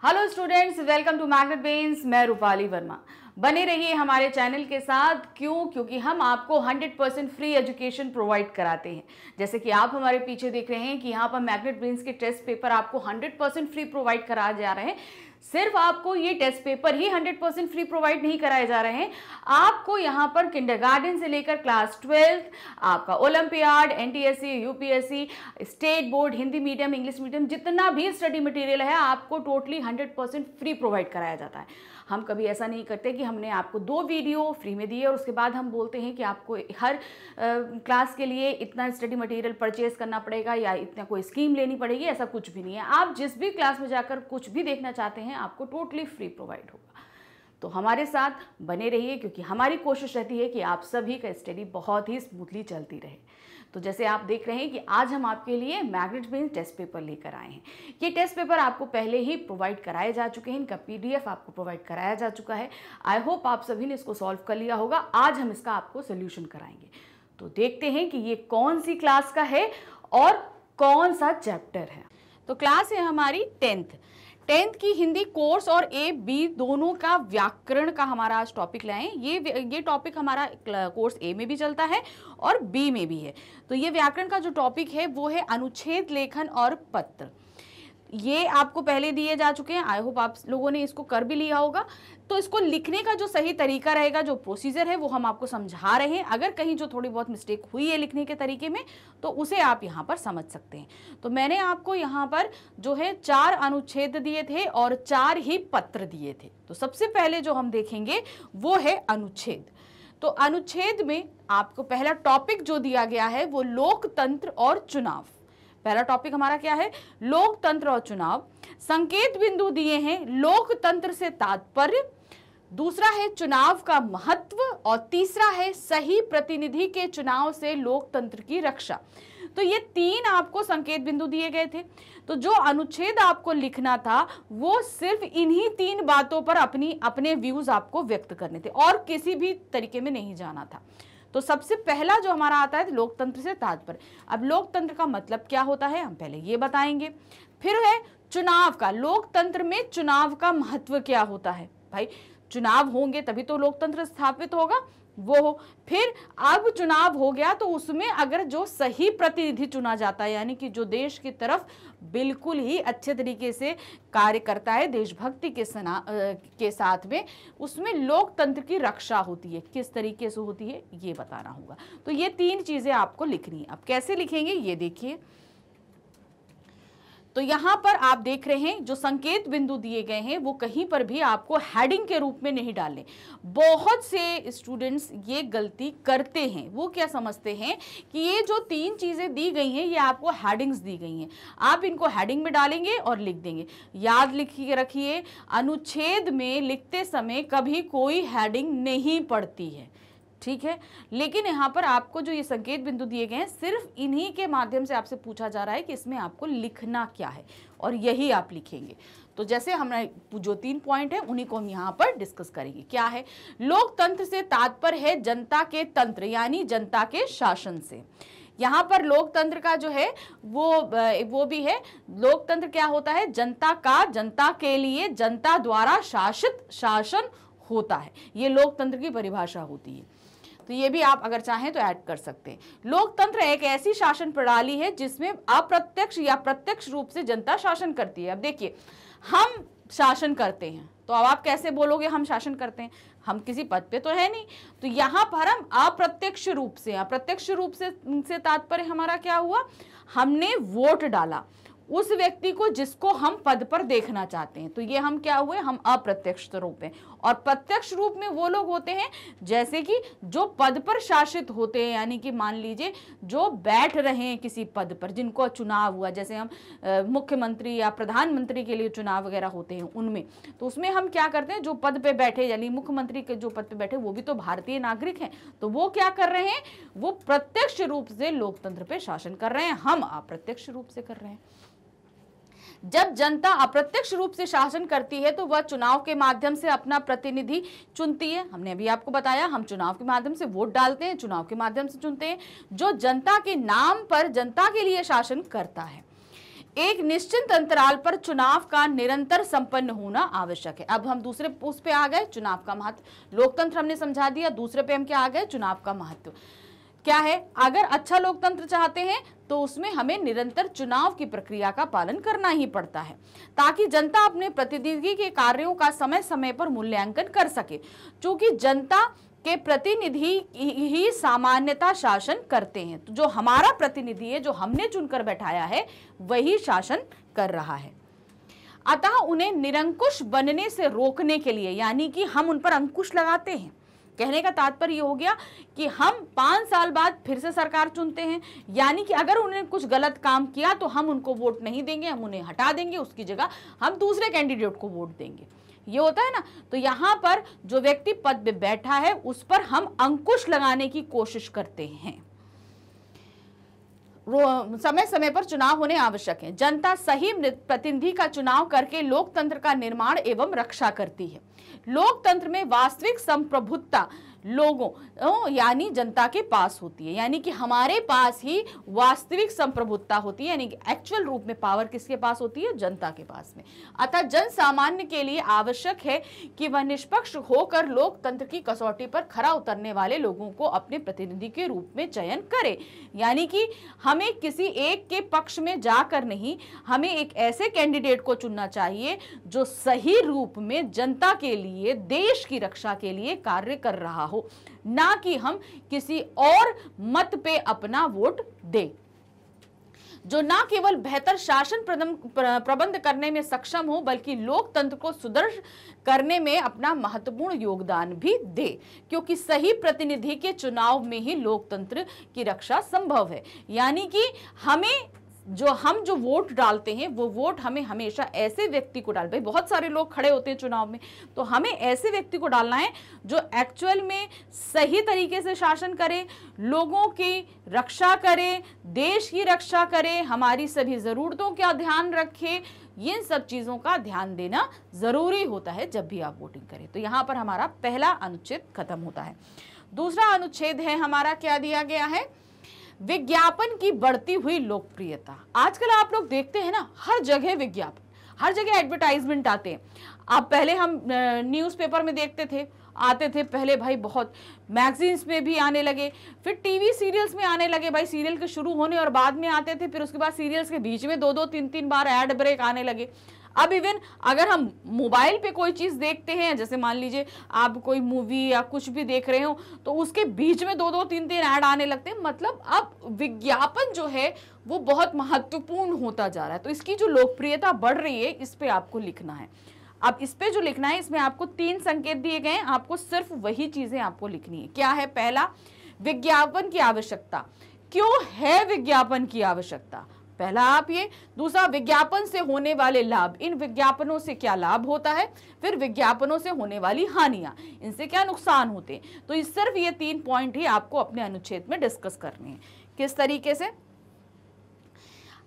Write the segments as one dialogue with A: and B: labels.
A: Hello students, welcome to Magnet Brains. मैं रूपाली वर्मा। बने रहिए हमारे चैनल के साथ। क्योंकि हम आपको 100% फ्री एजुकेशन प्रोवाइड कराते हैं। जैसे कि आप हमारे पीछे देख रहे हैं कि यहाँ पर मैग्नेट ब्रेन्स के टेस्ट पेपर आपको 100% फ्री प्रोवाइड कराए जा रहे हैं। सिर्फ आपको ये टेस्ट पेपर ही 100% फ्री प्रोवाइड नहीं कराए जा रहे हैं, आपको यहाँ पर किंडरगार्टन से लेकर क्लास 12 आपका olympiad, NTSC, UPSC, state board, Hindi medium, English medium, जितना भी स्टडी मटेरियल है आपको टोटली 100% फ्री प्रोवाइड कराया जाता है। हम कभी ऐसा नहीं करते कि हमने आपको 2 वीडियो फ्री में दिए और उसके बाद हम बोलते हैं कि आपको हर क्लास के लिए इतना स्टडी मटेरियल परचेज करना पड़ेगा या इतना कोई स्कीम लेनी पड़ेगी। ऐसा कुछ भी नहीं है। आप जिस भी क्लास में जाकर कुछ भी देखना चाहते हैं आपको टोटली फ्री प्रोवाइड होगा। तो हमारे साथ बने रहिए, क्योंकि हमारी कोशिश रहती है कि आप सभी का स्टडी बहुत ही स्मूथली चलती रहे। तो जैसे आप देख रहे हैं कि आज हम आपके लिए मैग्नेट ब्रेन्स टेस्ट पेपर लेकर आए हैं। ये टेस्ट पेपर आपको पहले ही प्रोवाइड कराए जा चुके हैं, इनका पीडीएफ आपको प्रोवाइड कराया जा चुका है। आई होप आप सभी ने इसको सॉल्व कर लिया होगा। आज हम इसका आपको सोल्यूशन कराएंगे। तो देखते हैं कि ये कौन सी क्लास का है और कौन सा चैप्टर है। तो क्लास है हमारी 10th की हिंदी कोर्स और ए बी दोनों का व्याकरण का हमारा आज टॉपिक लाए। ये टॉपिक हमारा कोर्स ए में भी चलता है और बी में भी है। तो ये व्याकरण का जो टॉपिक है वो है अनुच्छेद, लेखन और पत्र। ये आपको पहले दिए जा चुके हैं। आई होप आप लोगों ने इसको कर भी लिया होगा। तो इसको लिखने का जो सही तरीका रहेगा, जो प्रोसीजर है, वो हम आपको समझा रहे हैं। अगर कहीं जो थोड़ी बहुत मिस्टेक हुई है लिखने के तरीके में तो उसे आप यहाँ पर समझ सकते हैं। तो मैंने आपको यहाँ पर जो है 4 अनुच्छेद दिए थे और 4 ही पत्र दिए थे। तो सबसे पहले जो हम देखेंगे वो है अनुच्छेद। तो अनुच्छेद में आपको पहला टॉपिक जो दिया गया है वो लोकतंत्र और चुनाव। पहला टॉपिक हमारा क्या है? लोकतंत्र और चुनाव। संकेत बिंदु दिए हैं लोकतंत्र से तात्पर्य, दूसरा है चुनाव का महत्व और तीसरा है सही प्रतिनिधि के चुनाव से लोकतंत्र की रक्षा। तो ये 3 आपको संकेत बिंदु दिए गए थे। तो जो अनुच्छेद आपको लिखना था वो सिर्फ इन्हीं 3 बातों पर अपने व्यूज आपको व्यक्त करने थे और किसी भी तरीके में नहीं जाना था। तो सबसे पहला जो हमारा आता है लोकतंत्र से तात्पर्य। अब लोकतंत्र का मतलब क्या होता है हम पहले ये बताएंगे। फिर है चुनाव का, लोकतंत्र में चुनाव का महत्व क्या होता है। भाई चुनाव होंगे तभी तो लोकतंत्र स्थापित होगा, वो हो। फिर अब चुनाव हो गया तो उसमें अगर जो सही प्रतिनिधि चुना जाता है, यानी कि जो देश की तरफ बिल्कुल ही अच्छे तरीके से कार्य करता है देशभक्ति के साथ में, उसमें लोकतंत्र की रक्षा होती है। किस तरीके से होती है ये बताना होगा। तो ये 3 चीजें आपको लिखनी है। अब कैसे लिखेंगे ये देखिए। तो यहां पर आप देख रहे हैं जो संकेत बिंदु दिए गए हैं वो कहीं पर भी आपको हेडिंग के रूप में नहीं डालने। बहुत से स्टूडेंट्स ये गलती करते हैं। वो क्या समझते हैं कि ये जो 3 चीजें दी गई हैं ये आपको हेडिंग्स दी गई हैं, आप इनको हेडिंग में डालेंगे और लिख देंगे। याद लिखिए रखिए, अनुच्छेद में लिखते समय कभी कोई हेडिंग नहीं पड़ती है, ठीक है। लेकिन यहाँ पर आपको जो ये संकेत बिंदु दिए गए हैं सिर्फ इन्हीं के माध्यम से आपसे पूछा जा रहा है कि इसमें आपको लिखना क्या है और यही आप लिखेंगे। तो जैसे हमने जो 3 पॉइंट है उन्हीं को हम यहाँ पर डिस्कस करेंगे। क्या है? लोकतंत्र से तात्पर्य है जनता के तंत्र, यानी जनता के शासन से। यहाँ पर लोकतंत्र का जो है वो भी है। लोकतंत्र क्या होता है? जनता का, जनता के लिए, जनता द्वारा शासित शासन होता है। ये लोकतंत्र की परिभाषा होती है। तो ये भी आप अगर चाहें तो ऐड कर सकते हैं। लोकतंत्र एक ऐसी शासन प्रणाली है जिसमें अप्रत्यक्ष या प्रत्यक्ष रूप से जनता शासन करती है। अब देखिए, हम शासन करते हैं तो अब आप कैसे बोलोगे हम शासन करते हैं? हम किसी पद पे तो है नहीं। तो यहाँ पर हम अप्रत्यक्ष रूप से, अप्रत्यक्ष रूप से तात्पर्य हमारा क्या हुआ? हमने वोट डाला उस व्यक्ति को जिसको हम पद पर देखना चाहते हैं। तो ये हम क्या हुए? हम अप्रत्यक्ष रूप में। और प्रत्यक्ष रूप में वो लोग होते हैं जैसे कि जो पद पर शासित होते हैं, यानी कि मान लीजिए जो बैठ रहे हैं किसी पद पर, जिनको चुनाव हुआ, जैसे हम मुख्यमंत्री या प्रधानमंत्री के लिए चुनाव वगैरह होते हैं उनमें। तो उसमें हम क्या करते हैं, जो पद पे बैठे, यानी मुख्यमंत्री के जो पद पे बैठे वो भी तो भारतीय नागरिक हैं। तो वो क्या कर रहे हैं? वो प्रत्यक्ष रूप से लोकतंत्र पे शासन कर रहे हैं, हम अप्रत्यक्ष रूप से कर रहे हैं। जब जनता अप्रत्यक्ष रूप से शासन करती है तो वह चुनाव के माध्यम से अपना प्रतिनिधि चुनती है। हमने अभी आपको बताया, हम चुनाव के माध्यम से वोट डालते हैं, चुनाव के माध्यम से चुनते हैं, जो जनता के नाम पर जनता के लिए शासन करता है। एक निश्चित अंतराल पर चुनाव का निरंतर संपन्न होना आवश्यक है। अब हम दूसरे उस पे आ गए, चुनाव का महत्व। लोकतंत्र हमने समझा दिया, दूसरे पे हम क्या आ गए, चुनाव का महत्व क्या है। अगर अच्छा लोकतंत्र चाहते हैं तो उसमें हमें निरंतर चुनाव की प्रक्रिया का पालन करना ही पड़ता है, ताकि जनता अपने प्रतिनिधि के कार्यों का समय समय पर मूल्यांकन कर सके। क्योंकि जनता के प्रतिनिधि ही सामान्यतः शासन करते हैं, तो जो हमारा प्रतिनिधि है, जो हमने चुनकर बैठाया है, वही शासन कर रहा है। अतः उन्हें निरंकुश बनने से रोकने के लिए, यानी कि हम उन पर अंकुश लगाते हैं। कहने का तात्पर्य हो गया कि हम 5 साल बाद फिर से सरकार चुनते हैं, यानी कि अगर उन्होंने कुछ गलत काम किया तो हम उनको वोट नहीं देंगे, हम उन्हें हटा देंगे, उसकी जगह हम दूसरे कैंडिडेट को वोट देंगे। ये होता है ना। तो यहां पर जो व्यक्ति पद पे बैठा है उस पर हम अंकुश लगाने की कोशिश करते हैं। समय समय पर चुनाव होने आवश्यक है। जनता सही प्रतिनिधि का चुनाव करके लोकतंत्र का निर्माण एवं रक्षा करती है। लोकतंत्र में वास्तविक संप्रभुता लोगों यानी जनता के पास होती है, यानी कि हमारे पास ही वास्तविक संप्रभुता होती है, यानी कि एक्चुअल रूप में पावर किसके पास होती है, जनता के पास में। अतः जन सामान्य के लिए आवश्यक है कि वह निष्पक्ष होकर लोकतंत्र की कसौटी पर खरा उतरने वाले लोगों को अपने प्रतिनिधि के रूप में चयन करे। यानी कि हमें किसी एक के पक्ष में जाकर नहीं, हमें एक ऐसे कैंडिडेट को चुनना चाहिए जो सही रूप में जनता के लिए, देश की रक्षा के लिए कार्य कर रहा हो, ना कि हम किसी और मत पे अपना वोट दें, जो ना केवल बेहतर शासन प्रबंध करने में सक्षम हो, बल्कि लोकतंत्र को सुदृढ़ करने में अपना महत्वपूर्ण योगदान भी दे। क्योंकि सही प्रतिनिधि के चुनाव में ही लोकतंत्र की रक्षा संभव है। यानी कि हम जो वोट डालते हैं वो वोट हमें हमेशा ऐसे व्यक्ति को भाई बहुत सारे लोग खड़े होते हैं चुनाव में, तो हमें ऐसे व्यक्ति को डालना है जो एक्चुअल में सही तरीके से शासन करे, लोगों की रक्षा करे, देश की रक्षा करे, हमारी सभी जरूरतों का ध्यान रखे। इन सब चीजों का ध्यान देना जरूरी होता है जब भी आप वोटिंग करें। तो यहाँ पर हमारा पहला अनुच्छेद खत्म होता है। दूसरा अनुच्छेद है हमारा, क्या दिया गया है, विज्ञापन की बढ़ती हुई लोकप्रियता। आजकल आप लोग देखते हैं ना, हर जगह विज्ञापन, हर जगह एडवर्टाइजमेंट आते हैं। आप पहले हम न्यूज़पेपर में देखते थे, आते थे पहले भाई, बहुत मैगजीन्स में भी आने लगे, फिर टीवी सीरियल्स में आने लगे भाई, सीरियल के शुरू होने और बाद में आते थे, फिर उसके बाद सीरियल्स के बीच में 2-2 3-3 बार ऐड ब्रेक आने लगे। अब इवन अगर हम मोबाइल पे कोई चीज़ देखते हैं, जैसे मान लीजिए आप कोई मूवी या कुछ भी देख रहे हो, तो उसके बीच में 2-2 3-3 ऐड आने लगते हैं। मतलब अब विज्ञापन जो है वो बहुत महत्वपूर्ण होता जा रहा है। तो इसकी जो लोकप्रियता बढ़ रही है, इस पे आपको लिखना है। अब इस पे जो लिखना है, इसमें आपको 3 संकेत दिए गए हैं, आपको सिर्फ वही चीजें आपको लिखनी है। क्या है? पहला, विज्ञापन की आवश्यकता। क्यों है विज्ञापन की आवश्यकता? पहला आप ये। दूसरा, विज्ञापन से होने वाले लाभ, इन विज्ञापनों से क्या लाभ होता है। फिर विज्ञापनों से होने वाली हानियां, इनसे क्या नुकसान होते हैं। तो इस सिर्फ ये 3 पॉइंट ही आपको अपने अनुच्छेद में डिस्कस करने हैं। किस तरीके से?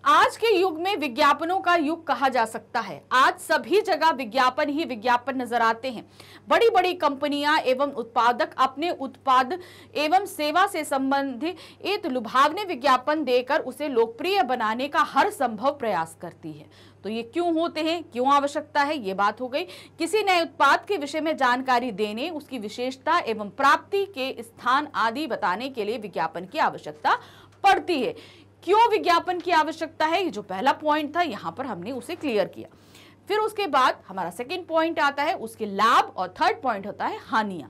A: आज के युग में विज्ञापनों का युग कहा जा सकता है। आज सभी जगह विज्ञापन ही विज्ञापन नजर आते हैं। बड़ी बड़ी कंपनियां एवं उत्पादक अपने उत्पाद एवं सेवा से संबंधित एक लुभावने विज्ञापन देकर उसे लोकप्रिय बनाने का हर संभव प्रयास करती है। तो ये क्यों होते हैं, क्यों आवश्यकता है, ये बात हो गई। किसी नए उत्पाद के विषय में जानकारी देने, उसकी विशेषता एवं प्राप्ति के स्थान आदि बताने के लिए विज्ञापन की आवश्यकता पड़ती है। क्यों विज्ञापन की आवश्यकता है, ये जो पहला पॉइंट था यहां पर हमने उसे क्लियर किया। फिर उसके बाद हमारा सेकंड पॉइंट आता है, उसके लाभ, और थर्ड पॉइंट होता है हानियां।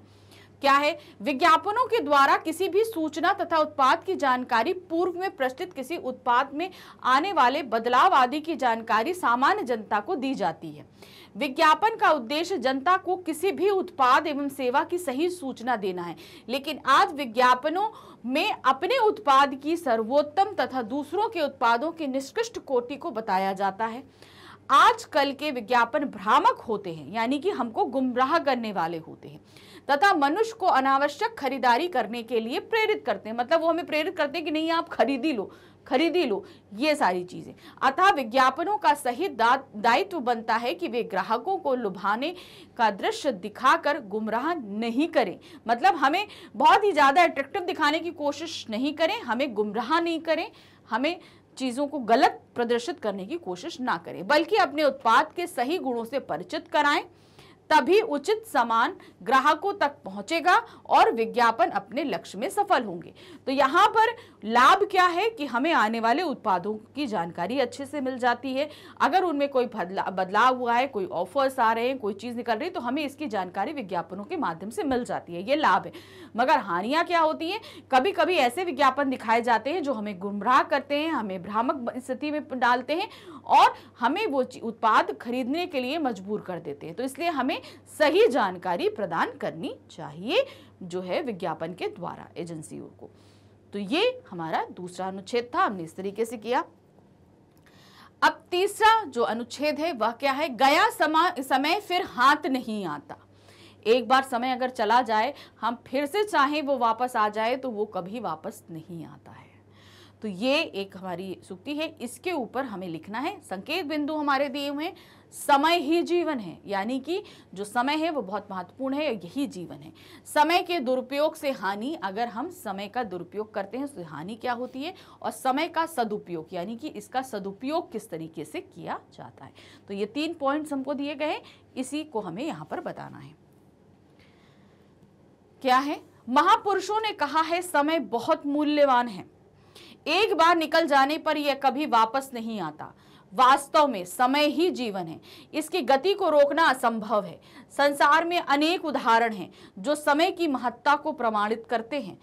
A: क्या है? विज्ञापनों के द्वारा किसी भी सूचना तथा उत्पाद की जानकारी, पूर्व में प्रस्तुत किसी उत्पाद में आने वाले बदलाव आदि की जानकारी सामान्य जनता को दी जाती है। विज्ञापन का उद्देश्य जनता को किसी भी उत्पाद एवं सेवा की सही सूचना देना है। लेकिन आज विज्ञापनों में अपने उत्पाद की सर्वोत्तम तथा दूसरों के उत्पादों की निकृष्ट कोटि को बताया जाता है। आजकल के विज्ञापन भ्रामक होते हैं, यानी कि हमको गुमराह करने वाले होते हैं, तथा मनुष्य को अनावश्यक खरीदारी करने के लिए प्रेरित करते हैं। मतलब वो हमें प्रेरित करते हैं कि नहीं, आप खरीदी लो, ये सारी चीजें। अतः विज्ञापनों का सही दायित्व बनता है कि वे ग्राहकों को लुभाने का दृश्य दिखाकर गुमराह नहीं करें। मतलब हमें बहुत ही ज्यादा अट्रैक्टिव दिखाने की कोशिश नहीं करें, हमें गुमराह नहीं करें, हमें चीज़ों को गलत प्रदर्शित करने की कोशिश ना करें, बल्कि अपने उत्पाद के सही गुणों से परिचित कराएं। तभी उचित सामान ग्राहकों तक पहुंचेगा और विज्ञापन अपने लक्ष्य में सफल होंगे। तो यहाँ पर लाभ क्या है कि हमें आने वाले उत्पादों की जानकारी अच्छे से मिल जाती है। अगर उनमें कोई बदलाव हुआ है, कोई ऑफर्स आ रहे हैं, कोई चीज़ निकल रही है, तो हमें इसकी जानकारी विज्ञापनों के माध्यम से मिल जाती है। ये लाभ है। मगर हानियाँ क्या होती हैं? कभी कभी ऐसे विज्ञापन दिखाए जाते हैं जो हमें गुमराह करते हैं, हमें भ्रामक स्थिति में डालते हैं और हमें वो उत्पाद खरीदने के लिए मजबूर कर देते हैं। तो इसलिए हमें सही जानकारी प्रदान करनी चाहिए जो है विज्ञापन के द्वारा एजेंसियों को। तो ये हमारा दूसरा अनुच्छेद था, हमने इस तरीके से किया। अब तीसरा जो अनुच्छेद है वह क्या है? गया समय फिर हाथ नहीं आता। एक बार समय अगर चला जाए, हम फिर से चाहें वो वापस आ जाए तो वो कभी वापस नहीं आता है। तो ये एक हमारी सूक्ति है, इसके ऊपर हमें लिखना है। संकेत बिंदु हमारे दिए हुए हैं। समय ही जीवन है, यानी कि जो समय है वो बहुत महत्वपूर्ण है, यही जीवन है। समय के दुरुपयोग से हानि, अगर हम समय का दुरुपयोग करते हैं तो हानि क्या होती है, और समय का सदुपयोग यानी कि इसका सदुपयोग किस तरीके से किया जाता है। तो ये 3 पॉइंट्स हमको दिए गए, इसी को हमें यहाँ पर बताना है। क्या है? महापुरुषों ने कहा है समय बहुत मूल्यवान है, एक बार निकल जाने पर यह कभी वापस नहीं आता। वास्तव में समय ही जीवन है, इसकी गति को रोकना असंभव है। संसार में अनेक उदाहरण हैं जो समय की महत्ता को प्रमाणित करते हैं।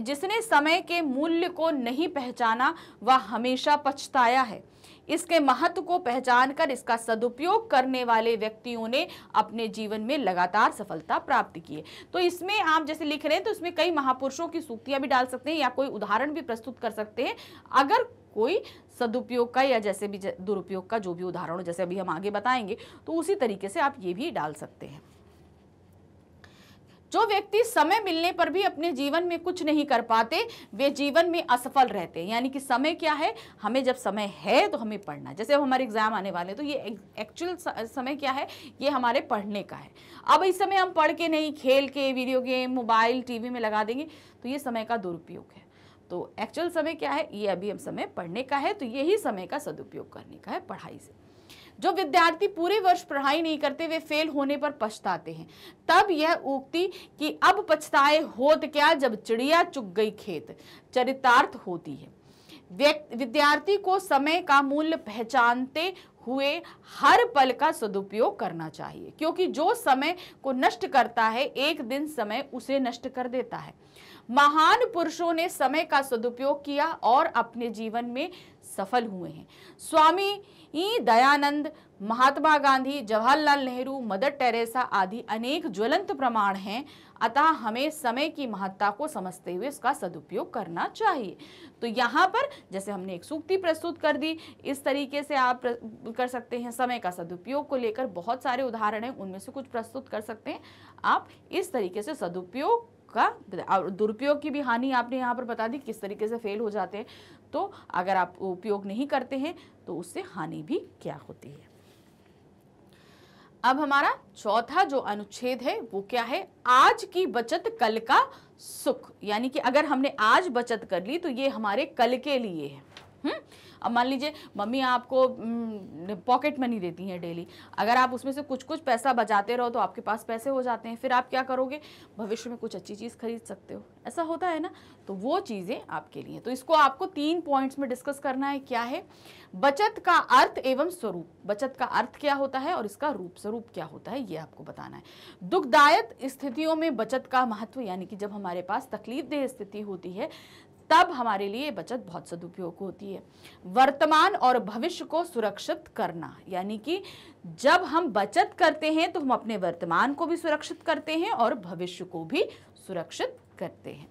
A: जिसने समय के मूल्य को नहीं पहचाना वह हमेशा पछताया है। इसके महत्व को पहचानकर इसका सदुपयोग करने वाले व्यक्तियों ने अपने जीवन में लगातार सफलता प्राप्त की है। तो इसमें आप जैसे लिख रहे हैं तो इसमें कई महापुरुषों की सूक्तियां भी डाल सकते हैं या कोई उदाहरण भी प्रस्तुत कर सकते हैं। अगर कोई सदुपयोग का या जैसे भी दुरुपयोग का जो भी उदाहरण हो, जैसे अभी हम आगे बताएंगे, तो उसी तरीके से आप ये भी डाल सकते हैं। जो व्यक्ति समय मिलने पर भी अपने जीवन में कुछ नहीं कर पाते वे जीवन में असफल रहते हैं। यानी कि समय क्या है, हमें जब समय है तो हमें पढ़ना है। जैसे अब हमारे एग्जाम आने वाले, तो ये एक्चुअल समय क्या है, ये हमारे पढ़ने का है। अब इस समय हम पढ़ के नहीं, खेल के, वीडियो गेम, मोबाइल, टीवी में लगा देंगे तो ये समय का दुरुपयोग है। तो एक्चुअल समय क्या है, ये अभी हम समय पढ़ने का है, तो यही समय का सदुपयोग करने का है पढ़ाई से। जो विद्यार्थी पूरे वर्ष पढ़ाई नहीं करते वे फेल होने पर पछताते हैं। तब यह उक्ति कि अब पछताए होत क्या जब चिड़िया चुग गई खेत चरितार्थ होती है। विद्यार्थी को समय का मूल्य पहचानते हुए हर पल का सदुपयोग करना चाहिए, क्योंकि जो समय को नष्ट करता है एक दिन समय उसे नष्ट कर देता है। महान पुरुषों ने समय का सदुपयोग किया और अपने जीवन में सफल हुए हैं। स्वामी दयानंद, महात्मा गांधी, जवाहरलाल नेहरू, मदर टेरेसा आदि अनेक ज्वलंत प्रमाण हैं। अतः हमें समय की महत्ता को समझते हुए इसका सदुपयोग करना चाहिए। तो यहाँ पर जैसे हमने एक सूक्ति प्रस्तुत कर दी, इस तरीके से आप कर सकते हैं। समय का सदुपयोग को लेकर बहुत सारे उदाहरण हैं, उनमें से कुछ प्रस्तुत कर सकते हैं। आप इस तरीके से सदुपयोग का, दुरुपयोग की भी हानि आपने यहाँ पर बता दी, किस तरीके से फेल हो जाते हैं। तो अगर आप उपयोग नहीं करते हैं तो उससे हानि भी क्या होती है। अब हमारा चौथा जो अनुच्छेद है वो क्या है, आज की बचत कल का सुख। यानी कि अगर हमने आज बचत कर ली तो ये हमारे कल के लिए है। अब मान लीजिए मम्मी आपको पॉकेट मनी देती हैं डेली, अगर आप उसमें से कुछ कुछ पैसा बचाते रहो तो आपके पास पैसे हो जाते हैं। फिर आप क्या करोगे, भविष्य में कुछ अच्छी चीज़ खरीद सकते हो, ऐसा होता है ना। तो वो चीज़ें आपके लिए, तो इसको आपको 3 पॉइंट्स में डिस्कस करना है। क्या है, बचत का अर्थ एवं स्वरूप, बचत का अर्थ क्या होता है और इसका रूप स्वरूप क्या होता है, ये आपको बताना है। दुखदायक स्थितियों में बचत का महत्व, यानी कि जब हमारे पास तकलीफदेह स्थिति होती है तब हमारे लिए बचत बहुत सदुपयोग होती है। वर्तमान और भविष्य को सुरक्षित करना, यानी कि जब हम बचत करते हैं तो हम अपने वर्तमान को भी सुरक्षित करते हैं और भविष्य को भी सुरक्षित करते हैं।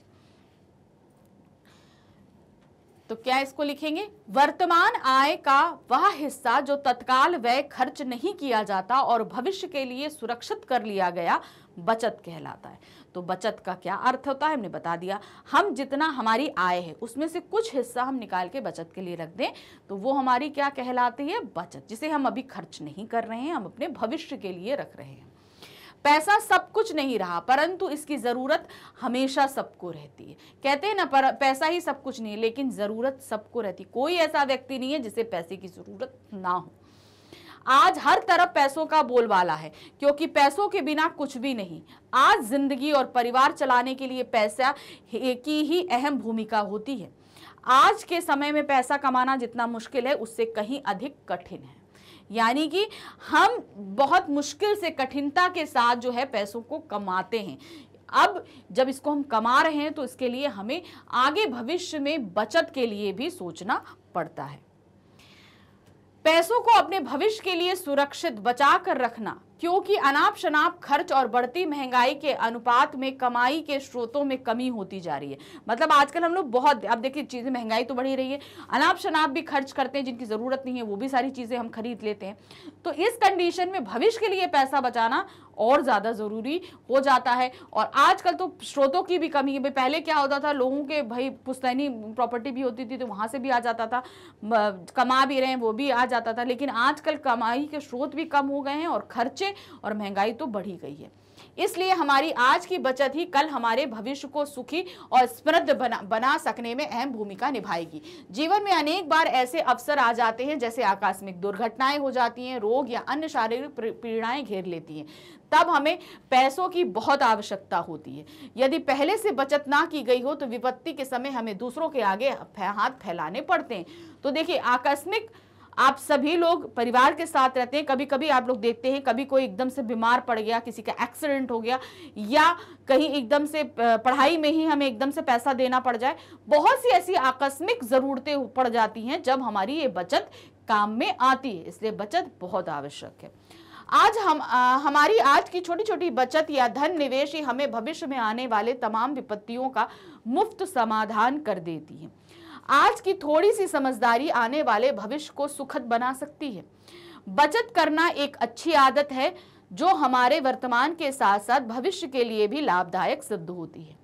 A: तो क्या इसको लिखेंगे, वर्तमान आय का वह हिस्सा जो तत्काल व्यय खर्च नहीं किया जाता और भविष्य के लिए सुरक्षित कर लिया गया बचत कहलाता है। तो बचत का क्या अर्थ होता है हमने बता दिया। हम जितना हमारी आय है उसमें से कुछ हिस्सा हम निकाल के बचत के लिए रख दें तो वो हमारी क्या कहलाती है, बचत, जिसे हम अभी खर्च नहीं कर रहे हैं, हम अपने भविष्य के लिए रख रहे हैं। पैसा सब कुछ नहीं रहा, परंतु इसकी जरूरत हमेशा सबको रहती है। कहते हैं ना, पैसा ही सब कुछ नहीं, लेकिन जरूरत सबको रहती है। कोई ऐसा व्यक्ति नहीं है जिसे पैसे की जरूरत ना हो। आज हर तरफ पैसों का बोलबाला है, क्योंकि पैसों के बिना कुछ भी नहीं। आज जिंदगी और परिवार चलाने के लिए पैसा की ही अहम भूमिका होती है। आज के समय में पैसा कमाना जितना मुश्किल है, उससे कहीं अधिक कठिन है। यानी कि हम बहुत मुश्किल से, कठिनता के साथ जो है पैसों को कमाते हैं। अब जब इसको हम कमा रहे हैं तो इसके लिए हमें आगे भविष्य में बचत के लिए भी सोचना पड़ता है। पैसों को अपने भविष्य के लिए सुरक्षित बचा कर रखना, क्योंकि अनाप शनाप खर्च और बढ़ती महंगाई के अनुपात में कमाई के स्रोतों में कमी होती जा रही है। मतलब आजकल हम लोग बहुत, अब देखिए चीजें, महंगाई तो बढ़ी रही है, अनाप शनाप भी खर्च करते हैं, जिनकी जरूरत नहीं है वो भी सारी चीजें हम खरीद लेते हैं। तो इस कंडीशन में भविष्य के लिए पैसा बचाना और ज्यादा जरूरी हो जाता है। और आजकल तो स्रोतों की भी कमी है। पहले क्या होता था, लोगों के भाई पुश्तैनी प्रॉपर्टी भी होती थी तो वहां से भी आ जाता था, कमा भी रहे हैं वो भी आ जाता था। लेकिन आजकल कमाई के स्रोत भी कम हो गए हैं और खर्चे और महंगाई तो बढ़ी गई है। इसलिए हमारी आज की बचत ही कल हमारे भविष्य को सुखी और समृद्ध बना सकने में अहम भूमिका निभाएगी। जीवन में अनेक बार ऐसे अवसर आ जाते हैं, जैसे आकस्मिक दुर्घटनाएं हो जाती हैं, रोग या अन्य शारीरिक पीड़ाएं घेर लेती हैं, तब हमें पैसों की बहुत आवश्यकता होती है। यदि पहले से बचत ना की गई हो तो विपत्ति के समय हमें दूसरों के आगे हाथ फैलाने पड़ते हैं। तो देखिए, आकस्मिक, आप सभी लोग परिवार के साथ रहते हैं, कभी कभी आप लोग देखते हैं, कभी कोई एकदम से बीमार पड़ गया, किसी का एक्सीडेंट हो गया, या कहीं एकदम से पढ़ाई में ही हमें एकदम से पैसा देना पड़ जाए। बहुत सी ऐसी आकस्मिक जरूरतें पड़ जाती हैं जब हमारी ये बचत काम में आती है। इसलिए बचत बहुत आवश्यक है। आज हमारी आज की छोटी छोटी बचत या धन निवेश ही हमें भविष्य में आने वाले तमाम विपत्तियों का मुफ्त समाधान कर देती है। आज की थोड़ी सी समझदारी आने वाले भविष्य को सुखद बना सकती है। बचत करना एक अच्छी आदत है जो हमारे वर्तमान के साथ साथ भविष्य के लिए भी लाभदायक सिद्ध होती है।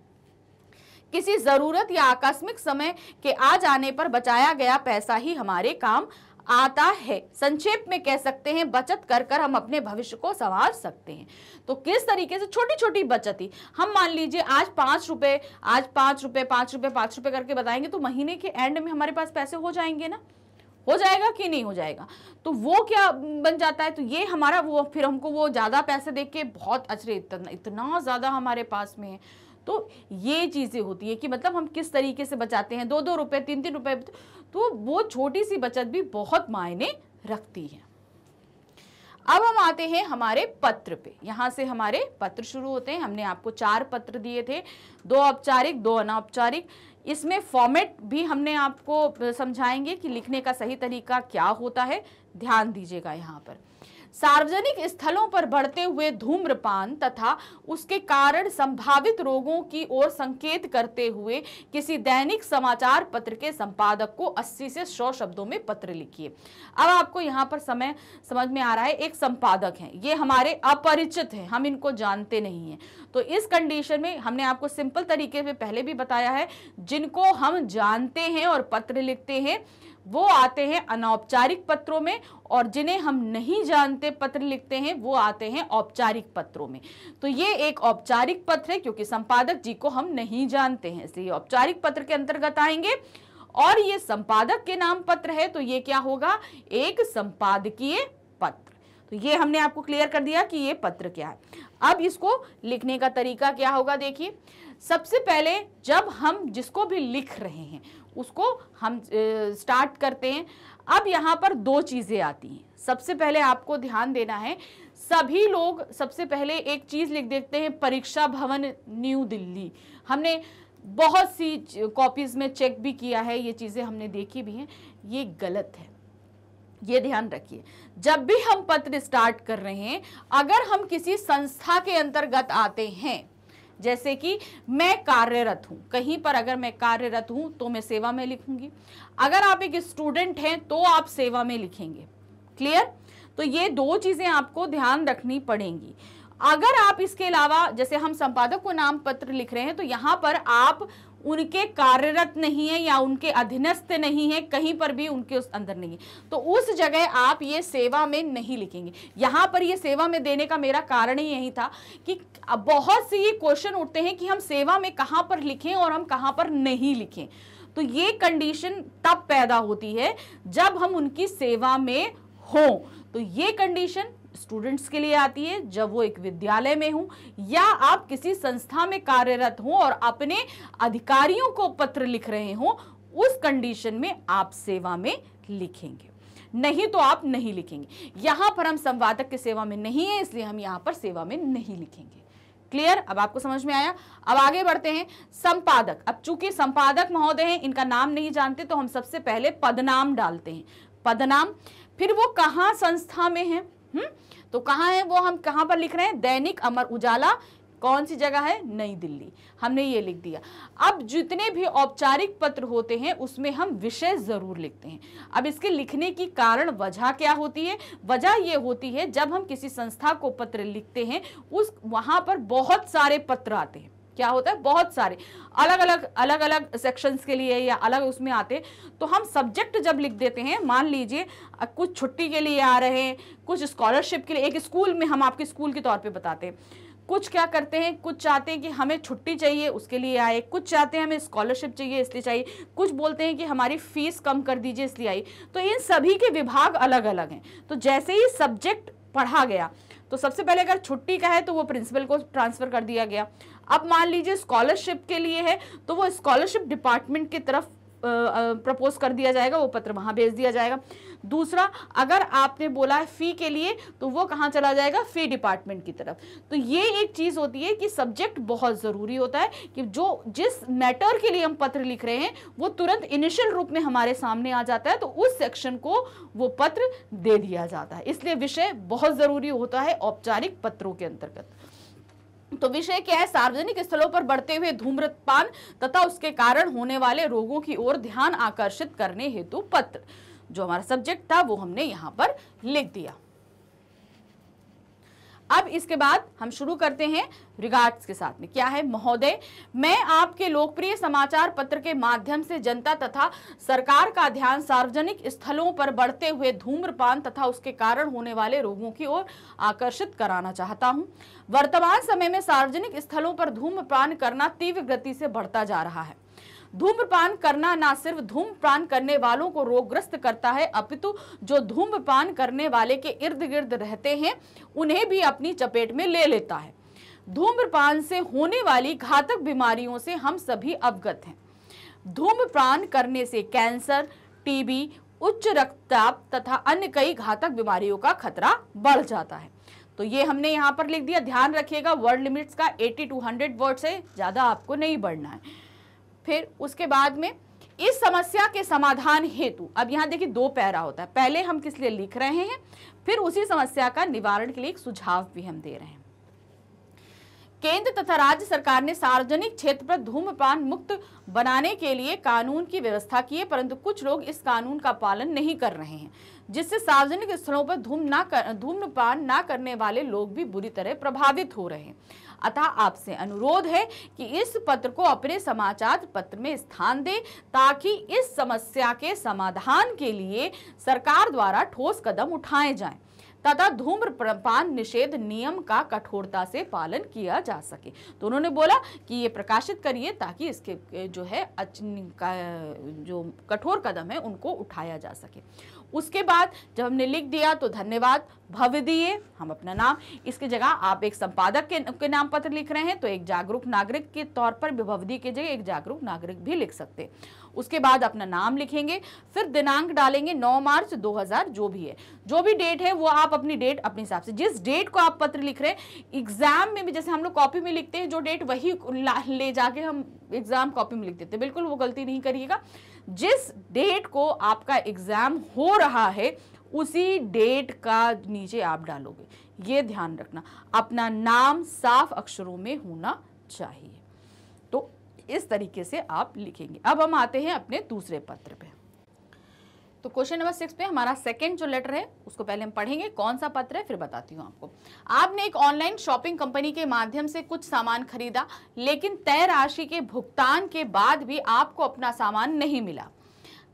A: किसी जरूरत या आकस्मिक समय के आ जाने पर बचाया गया पैसा ही हमारे काम आता है। संक्षेप में कह सकते हैं, बचत कर कर हम अपने भविष्य को संवार सकते हैं। तो किस तरीके से छोटी छोटी बचत ही, हम मान लीजिए आज 5 रुपए, आज 5 रुपए 5 रुपए 5 रुपए करके बताएंगे तो महीने के एंड में हमारे पास पैसे हो जाएंगे ना। हो जाएगा कि नहीं हो जाएगा? तो वो क्या बन जाता है, तो ये हमारा वो, फिर हमको वो ज्यादा पैसे देख के बहुत अचरे, इतना ज्यादा हमारे पास में है। तो ये चीजें होती है कि मतलब हम किस तरीके से बचाते हैं, 2-2 रुपए 3-3 रुपए, तो वो छोटी सी बचत भी बहुत मायने रखती है। अब हम आते हैं हमारे पत्र पे। यहाँ से हमारे पत्र शुरू होते हैं। हमने आपको 4 पत्र दिए थे, 2 औपचारिक 2 अनौपचारिक। इसमें फॉर्मेट भी हमने आपको समझाएंगे कि लिखने का सही तरीका क्या होता है, ध्यान दीजिएगा। यहाँ पर सार्वजनिक स्थलों पर बढ़ते हुए धूम्रपान तथा उसके कारण संभावित रोगों की ओर संकेत करते हुए किसी दैनिक समाचार पत्र के संपादक को 80 से 100 शब्दों में पत्र लिखिए। अब आपको यहाँ पर समझ में आ रहा है, एक संपादक हैं, ये हमारे अपरिचित हैं, हम इनको जानते नहीं हैं। तो इस कंडीशन में हमने आपको सिंपल तरीके में पहले भी बताया है, जिनको हम जानते हैं और पत्र लिखते हैं वो आते हैं अनौपचारिक पत्रों में, और जिन्हें हम नहीं जानते पत्र लिखते हैं वो आते हैं औपचारिक पत्रों में। तो ये एक औपचारिक पत्र है, क्योंकि संपादक जी को हम नहीं जानते हैं, इसलिए औपचारिक पत्र के अंतर्गत आएंगे। और ये संपादक के नाम पत्र है, तो ये क्या होगा, एक संपादकीय पत्र। तो ये हमने आपको क्लियर कर दिया कि ये पत्र क्या है। अब इसको लिखने का तरीका क्या होगा, देखिए। सबसे पहले जब हम जिसको भी लिख रहे हैं उसको हम स्टार्ट करते हैं। अब यहाँ पर 2 चीजें आती हैं। सबसे पहले आपको ध्यान देना है, सभी लोग सबसे पहले एक चीज लिख देते हैं, परीक्षा भवन न्यू दिल्ली। हमने बहुत सी कॉपीज में चेक भी किया है, ये चीजें हमने देखी भी हैं, ये गलत है, ये ध्यान रखिए। जब भी हम पत्र स्टार्ट कर रहे हैं, अगर हम किसी संस्था के अंतर्गत आते हैं, जैसे कि मैं कार्यरत हूं, कहीं पर अगर मैं कार्यरत हूं तो मैं सेवा में लिखूंगी। अगर आप एक स्टूडेंट हैं तो आप सेवा में लिखेंगे। क्लियर? तो ये 2 चीजें आपको ध्यान रखनी पड़ेंगी। अगर आप इसके अलावा, जैसे हम संपादक को नाम पत्र लिख रहे हैं, तो यहाँ पर आप उनके कार्यरत नहीं है या उनके अधीनस्थ नहीं है, कहीं पर भी उनके उस अंदर नहीं है, तो उस जगह आप ये सेवा में नहीं लिखेंगे। यहां पर ये सेवा में देने का मेरा कारण ही यही था कि बहुत से ये क्वेश्चन उठते हैं कि हम सेवा में कहां पर लिखें और हम कहां पर नहीं लिखें। तो ये कंडीशन तब पैदा होती है जब हम उनकी सेवा में हो। तो ये कंडीशन स्टूडेंट्स के लिए आती है जब वो एक विद्यालय में हो या आप किसी संस्था में कार्यरत हो और अपने अधिकारियों को पत्र लिख रहे हो, उस कंडीशन में आप सेवा में लिखेंगे, नहीं तो आप नहीं लिखेंगे। यहां पर हम संवादक की सेवा में नहीं है, इसलिए हम यहां पर सेवा में नहीं लिखेंगे। क्लियर? अब आपको समझ में आया। अब आगे बढ़ते हैं। संपादक, अब चूंकि संपादक महोदय हैं, इनका नाम नहीं जानते तो हम सबसे पहले पदनाम डालते हैं। पदनाम, फिर वो कहां संस्था में है, तो कहां है वो, हम कहां पर लिख रहे हैं, दैनिक अमर उजाला, कौन सी जगह है, नई दिल्ली, हमने ये लिख दिया। अब जितने भी औपचारिक पत्र होते हैं उसमें हम विषय जरूर लिखते हैं। अब इसके लिखने की कारण वजह क्या होती है, वजह ये होती है जब हम किसी संस्था को पत्र लिखते हैं उस वहां पर बहुत सारे पत्र आते हैं। क्या होता है, बहुत सारे अलग अलग सेक्शंस के लिए या अलग उसमें आते, तो हम सब्जेक्ट जब लिख देते हैं, मान लीजिए कुछ छुट्टी के लिए आ रहे हैं, कुछ स्कॉलरशिप के लिए, एक स्कूल में हम आपके स्कूल के तौर पे बताते हैं, कुछ क्या करते हैं, कुछ चाहते हैं कि हमें छुट्टी चाहिए उसके लिए आए, कुछ चाहते हैं हमें स्कॉलरशिप चाहिए इसलिए चाहिए, कुछ बोलते हैं कि हमारी फीस कम कर दीजिए इसलिए आई। तो इन सभी के विभाग अलग अलग हैं। तो जैसे ही सब्जेक्ट पढ़ा गया तो सबसे पहले अगर छुट्टी का है तो वो प्रिंसिपल को ट्रांसफर कर दिया गया। अब मान लीजिए स्कॉलरशिप के लिए है तो वो स्कॉलरशिप डिपार्टमेंट की तरफ प्रपोज कर दिया जाएगा, वो पत्र वहां भेज दिया जाएगा। दूसरा, अगर आपने बोला है फी के लिए तो वो कहां चला जाएगा, फी डिपार्टमेंट की तरफ। तो ये एक चीज होती है कि सब्जेक्ट बहुत जरूरी होता है कि जो जिस मैटर के लिए हम पत्र लिख रहे हैं वो तुरंत इनिशियल रूप में हमारे सामने आ जाता है, तो उस सेक्शन को वो पत्र दे दिया जाता है। इसलिए विषय बहुत जरूरी होता है औपचारिक पत्रों के अंतर्गत। तो विषय क्या है, सार्वजनिक स्थलों पर बढ़ते हुए धूम्रपान तथा उसके कारण होने वाले रोगों की ओर ध्यान आकर्षित करने हेतु पत्र। जो हमारा सब्जेक्ट था वो हमने यहां पर लिख दिया। अब इसके बाद हम शुरू करते हैं रिगार्ड्स के साथ में। क्या है, महोदय, मैं आपके लोकप्रिय समाचार पत्र के माध्यम से जनता तथा सरकार का ध्यान सार्वजनिक स्थलों पर बढ़ते हुए धूम्रपान तथा उसके कारण होने वाले रोगों की ओर आकर्षित कराना चाहता हूं। वर्तमान समय में सार्वजनिक स्थलों पर धूम्रपान करना तीव्र गति से बढ़ता जा रहा है। धूम्रपान करना न सिर्फ धूम्रपान करने वालों को रोगग्रस्त करता है, अपितु जो धूम्रपान करने वाले के इर्द गिर्द रहते हैं उन्हें भी अपनी चपेट में ले लेता है। धूम्रपान से होने वाली घातक बीमारियों से हम सभी अवगत हैं। धूम्रपान करने से कैंसर, टीबी, उच्च रक्तचाप तथा अन्य कई घातक बीमारियों का खतरा बढ़ जाता है। तो ये हमने यहाँ पर लिख दिया। ध्यान रखिएगा वर्ड लिमिट्स का 80 to 100 वर्ड से ज्यादा आपको नहीं बढ़ना है। फिर उसके बाद में इस समस्या के समाधान हेतु, अब यहाँ देखिए 2 पैरा होता है, पहले हम किस लिए लिख रहे हैं, फिर उसी समस्या का निवारण के लिए एक सुझाव भी हम दे रहे हैं। केंद्र तथा राज्य सरकार ने सार्वजनिक क्षेत्र पर धूम्रपान मुक्त बनाने के लिए कानून की व्यवस्था की है, परंतु कुछ लोग इस कानून का पालन नहीं कर रहे हैं, जिससे सार्वजनिक स्थलों पर धूम्रपान ना करने वाले लोग भी बुरी तरह प्रभावित हो रहे हैं। अतः आपसे अनुरोध है कि इस पत्र को अपने समाचार पत्र में स्थान दें ताकि इस समस्या के समाधान के लिए सरकार द्वारा ठोस कदम उठाए जाएं तथा धूम्रपान निषेध नियम का कठोरता से पालन किया जा सके। तो उन्होंने बोला कि ये प्रकाशित करिए ताकि इसके जो है जो कठोर कदम है उनको उठाया जा सके। उसके बाद जब हमने लिख दिया तो धन्यवाद भवदीय, हम अपना नाम, इसकी जगह आप एक संपादक के नाम पत्र लिख रहे हैं तो एक जागरूक नागरिक के तौर पर भवदीय की जगह एक जागरूक नागरिक भी लिख सकते हैं। उसके बाद अपना नाम लिखेंगे, फिर दिनांक डालेंगे 9 मार्च 2000, जो भी है, जो भी डेट है वो आप अपनी डेट अपने हिसाब से, जिस डेट को आप पत्र लिख रहे हैं एग्जाम में भी जैसे हम लोग कॉपी में लिखते हैं जो डेट वही ले जाके हम एग्जाम कॉपी में लिख देते हैं, बिल्कुल वो गलती नहीं करिएगा। जिस डेट को आपका एग्जाम हो रहा है उसी डेट का नीचे आप डालोगे, ये ध्यान रखना। अपना नाम साफ अक्षरों में होना चाहिए। तो इस तरीके से आप लिखेंगे। अब हम आते हैं अपने दूसरे पत्र पे। तो क्वेश्चन नंबर 6 पे हमारा सेकंड जो लेटर है उसको पहले हम पढ़ेंगे, कौन सा पत्र है फिर बताती हूँ आपको। आपने एक ऑनलाइन शॉपिंग कंपनी के माध्यम से कुछ सामान खरीदा, लेकिन तय राशि के भुगतान के बाद भी आपको अपना सामान नहीं मिला।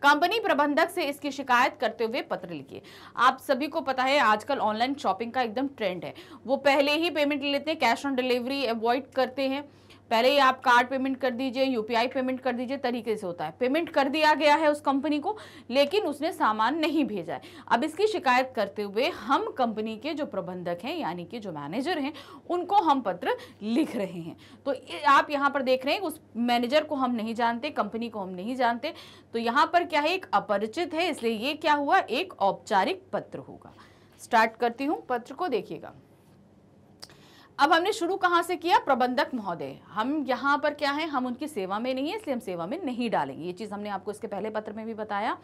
A: कंपनी प्रबंधक से इसकी शिकायत करते हुए पत्र लिखिए। आप सभी को पता है आजकल ऑनलाइन शॉपिंग का एकदम ट्रेंड है, वो पहले ही पेमेंट ले लेते हैं, कैश ऑन डिलीवरी अवॉइड करते हैं। पहले ही आप कार्ड पेमेंट कर दीजिए, यूपीआई पेमेंट कर दीजिए, तरीके से होता है। पेमेंट कर दिया गया है उस कंपनी को, लेकिन उसने सामान नहीं भेजा है। अब इसकी शिकायत करते हुए हम कंपनी के जो प्रबंधक हैं यानी कि जो मैनेजर हैं उनको हम पत्र लिख रहे हैं। तो आप यहाँ पर देख रहे हैं उस मैनेजर को हम नहीं जानते, कंपनी को हम नहीं जानते, तो यहाँ पर क्या है, एक अपरिचित है, इसलिए ये क्या हुआ, एक औपचारिक पत्र होगा। स्टार्ट करती हूँ पत्र को, देखिएगा। अब हमने शुरू कहां से किया, प्रबंधक महोदय। हम यहाँ पर क्या है, हम उनकी सेवा में नहीं है, इसलिए हम सेवा में नहीं डालेंगे। ये चीज हमने आपको इसके पहले पत्र में भी बताया।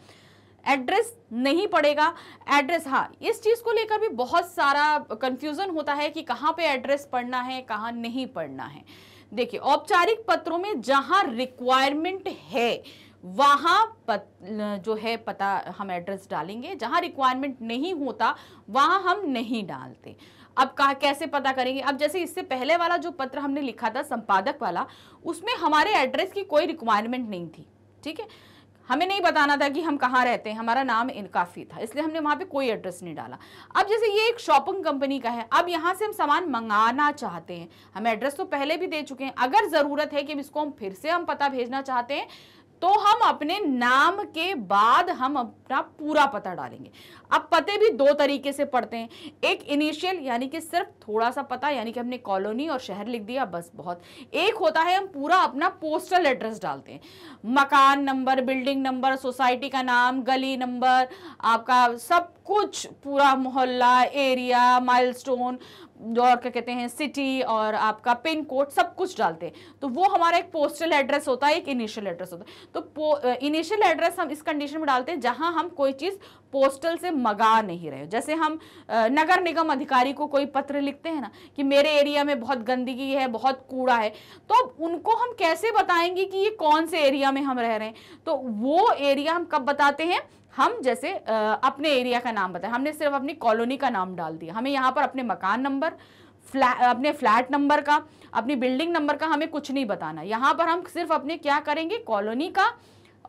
A: एड्रेस नहीं पड़ेगा, एड्रेस, हाँ, इस चीज को लेकर भी बहुत सारा कंफ्यूजन होता है कि कहाँ पे एड्रेस पढ़ना है, कहाँ नहीं पढ़ना है। देखिए, औपचारिक पत्रों में जहां रिक्वायरमेंट है वहां जो है पता हम एड्रेस डालेंगे, जहां रिक्वायरमेंट नहीं होता वहां हम नहीं डालते। अब कैसे पता करेंगे, अब जैसे इससे पहले वाला जो पत्र हमने लिखा था संपादक वाला, उसमें हमारे एड्रेस की कोई रिक्वायरमेंट नहीं थी, ठीक है, हमें नहीं बताना था कि हम कहाँ रहते हैं, हमारा नाम काफी था, इसलिए हमने वहां पे कोई एड्रेस नहीं डाला। अब जैसे ये एक शॉपिंग कंपनी का है, अब यहाँ से हम सामान मंगाना चाहते हैं, हम एड्रेस तो पहले भी दे चुके हैं, अगर जरूरत है कि इसको हम फिर से हम पता भेजना चाहते हैं तो हम अपने नाम के बाद हम अपना पूरा पता डालेंगे। अब पते भी दो तरीके से पढ़ते हैं, एक इनिशियल यानी कि सिर्फ थोड़ा सा पता, यानी कि हमने कॉलोनी और शहर लिख दिया बस बहुत। एक होता है हम पूरा अपना पोस्टल एड्रेस डालते हैं, मकान नंबर, बिल्डिंग नंबर, सोसाइटी का नाम, गली नंबर, आपका सब कुछ, पूरा मोहल्ला, एरिया, माइलस्टोन और क्या कहते हैं सिटी और आपका पिन कोड, सब कुछ डालते हैं। तो वो हमारा एक पोस्टल एड्रेस होता है, एक इनिशियल एड्रेस होता है। तो इनिशियल एड्रेस हम इस कंडीशन में डालते हैं जहां हम कोई चीज पोस्टल से मंगा नहीं रहे। जैसे हम नगर निगम अधिकारी को कोई पत्र लिखते हैं ना कि मेरे एरिया में बहुत गंदगी है, बहुत कूड़ा है, तो उनको हम कैसे बताएंगे कि ये कौन से एरिया में हम रह रहे हैं। तो वो एरिया हम कब बताते हैं, हम जैसे अपने एरिया का नाम बताएं, हमने सिर्फ अपनी कॉलोनी का नाम डाल दिया, हमें यहाँ पर अपने मकान नंबर, अपने फ्लैट नंबर का, अपनी बिल्डिंग नंबर का हमें कुछ नहीं बताना। यहाँ पर हम सिर्फ अपने क्या करेंगे, कॉलोनी का